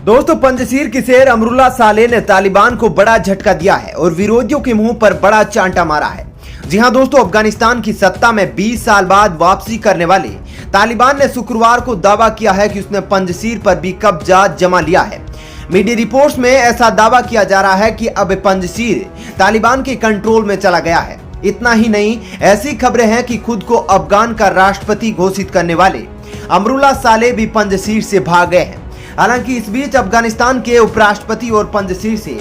दोस्तों, पंजशीर की शेर अमरुल्लाह सालेह ने तालिबान को बड़ा झटका दिया है और विरोधियों के मुंह पर बड़ा चांटा मारा है। जी हां दोस्तों, अफगानिस्तान की सत्ता में 20 साल बाद वापसी करने वाले तालिबान ने शुक्रवार को दावा किया है कि उसने पंजशीर पर भी कब्जा जमा लिया है। मीडिया रिपोर्ट्स में ऐसा दावा किया जा रहा है कि अब पंजशीर तालिबान के कंट्रोल में चला गया है। इतना ही नहीं, ऐसी खबरें हैं कि खुद को अफगान का राष्ट्रपति घोषित करने वाले अमरुल्लाह सालेह भी पंजशीर से भाग गए हैं। हालांकि इस बीच अफगानिस्तान के उपराष्ट्रपति और पंजशीर से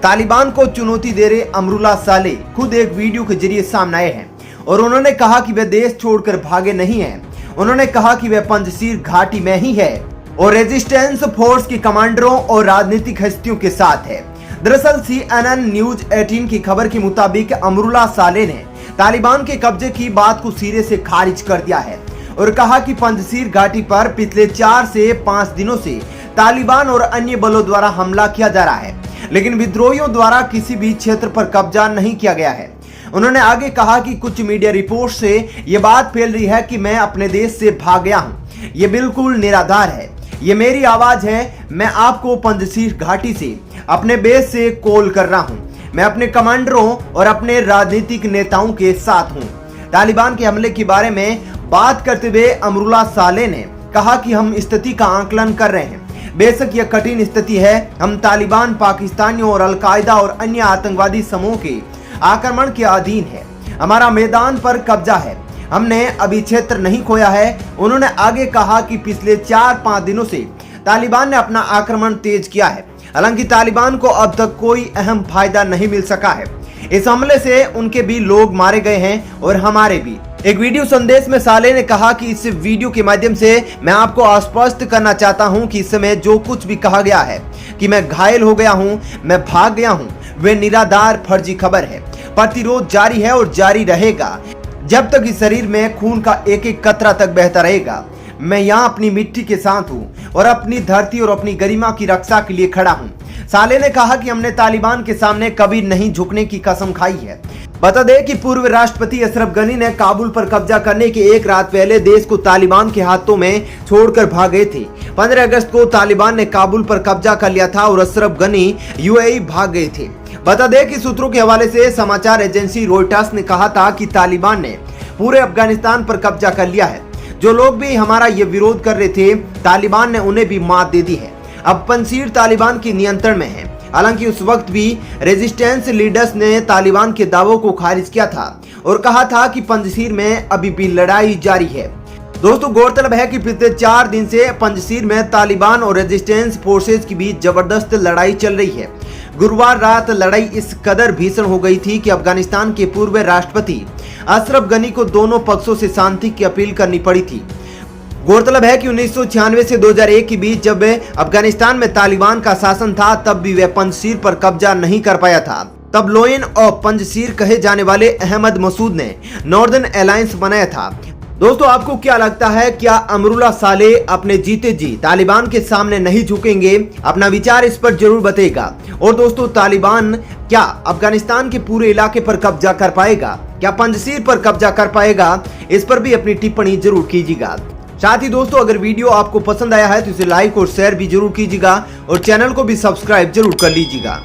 तालिबान को चुनौती दे रहे अमरुल्लाह सालेह खुद एक वीडियो के जरिए सामने आए हैं और उन्होंने कहा कि वे देश छोड़कर भागे नहीं हैं। उन्होंने कहा कि वे पंजशीर घाटी में ही है और रेजिस्टेंस फोर्स के कमांडरों और राजनीतिक हस्तियों के साथ है। दरअसल CNN न्यूज 18 की खबर के मुताबिक अमरुल्लाह सालेह ने तालिबान के कब्जे की बात को सिरे से खारिज कर दिया है और कहा कि पंजशीर घाटी पर पिछले 4 से 5 दिनों से तालिबान और अन्य बलों द्वारा हमला किया जा रहा है, लेकिन विद्रोहियों द्वारा किसी भी क्षेत्र पर कब्जा नहीं किया गया है। उन्होंने आगे कहा कि कुछ मीडिया रिपोर्ट से यह बात फैल रही है कि मैं अपने देश से भाग गया हूं। यह बिल्कुल निराधार है। ये मेरी आवाज है। मैं आपको पंजशीर घाटी से अपने बेस से कॉल कर रहा हूं। मैं अपने कमांडरों और अपने राजनीतिक नेताओं के साथ हूं। तालिबान के हमले के बारे में बात करते हुए अमरुल्लाह सालेह ने कहा कि हम स्थिति का आकलन कर रहे हैं। बेशक यह कठिन स्थिति है। हम तालिबान पाकिस्तानियों और अलकायदा और अन्य आतंकवादी समूह के आक्रमण के अधीन है। हमारा मैदान पर कब्जा है। हमने अभी क्षेत्र नहीं खोया है। उन्होंने आगे कहा कि पिछले 4-5 दिनों से तालिबान ने अपना आक्रमण तेज किया है। हालांकि तालिबान को अब तक कोई अहम फायदा नहीं मिल सका है। इस हमले से उनके भी लोग मारे गए हैं और हमारे भी। एक वीडियो संदेश में सालेह ने कहा कि इस वीडियो के माध्यम से मैं आपको आश्वस्त करना चाहता हूं कि इस समय जो कुछ भी कहा गया है कि मैं घायल हो गया हूं, मैं भाग गया हूं, वे निराधार फर्जी खबर है। प्रतिरोध जारी है और जारी रहेगा जब तक इस शरीर में खून का एक एक कतरा तक बहता रहेगा। मैं यहाँ अपनी मिट्टी के साथ हूँ और अपनी धरती और अपनी गरिमा की रक्षा के लिए खड़ा हूँ। सालेह ने कहा कि हमने तालिबान के सामने कभी नहीं झुकने की कसम खाई है। बता दें कि पूर्व राष्ट्रपति अशरफ गनी ने काबुल पर कब्जा करने के एक रात पहले देश को तालिबान के हाथों में छोड़कर भाग गए थे। 15 अगस्त को तालिबान ने काबुल पर कब्जा कर लिया था और अशरफ गनी UAE भाग गए थे। बता दें कि सूत्रों के हवाले से समाचार एजेंसी रॉयटर्स ने कहा था कि तालिबान ने पूरे अफगानिस्तान पर कब्जा कर लिया है। जो लोग भी हमारा ये विरोध कर रहे थे, तालिबान ने उन्हें भी मात दे दी है। अब पंजशीर तालिबान के नियंत्रण में है। हालांकि उस वक्त भी रेजिस्टेंस लीडर्स ने तालिबान के दावों को खारिज किया था और कहा था कि पंजशीर में अभी भी लड़ाई जारी है। दोस्तों, गौरतलब है कि पिछले 4 दिन से पंजशीर में तालिबान और रेजिस्टेंस फोर्सेज के बीच जबरदस्त लड़ाई चल रही है। गुरुवार रात लड़ाई इस कदर भीषण हो गई थी कि अफगानिस्तान के पूर्व राष्ट्रपति अशरफ गनी को दोनों पक्षों से शांति की अपील करनी पड़ी थी। गौरतलब है कि 1996 से 2001 के बीच जब अफगानिस्तान में तालिबान का शासन था, तब भी वह पंजशीर पर कब्जा नहीं कर पाया था। तब लोयन ऑफ पंजशीर कहे जाने वाले अहमद मसूद ने नॉर्दर्न अलायंस बनाया था। दोस्तों, आपको क्या लगता है, क्या अमरुल्लाह सालेह अपने जीते जी तालिबान के सामने नहीं झुकेंगे? अपना विचार इस पर जरूर बताइएगा। और दोस्तों, तालिबान क्या अफगानिस्तान के पूरे इलाके पर कब्जा कर पाएगा? क्या पंजशीर पर कब्जा कर पाएगा? इस पर भी अपनी टिप्पणी जरूर कीजिएगा। साथ ही दोस्तों, अगर वीडियो आपको पसंद आया है तो इसे लाइक और शेयर भी जरूर कीजिएगा और चैनल को भी सब्सक्राइब जरूर कर लीजिएगा।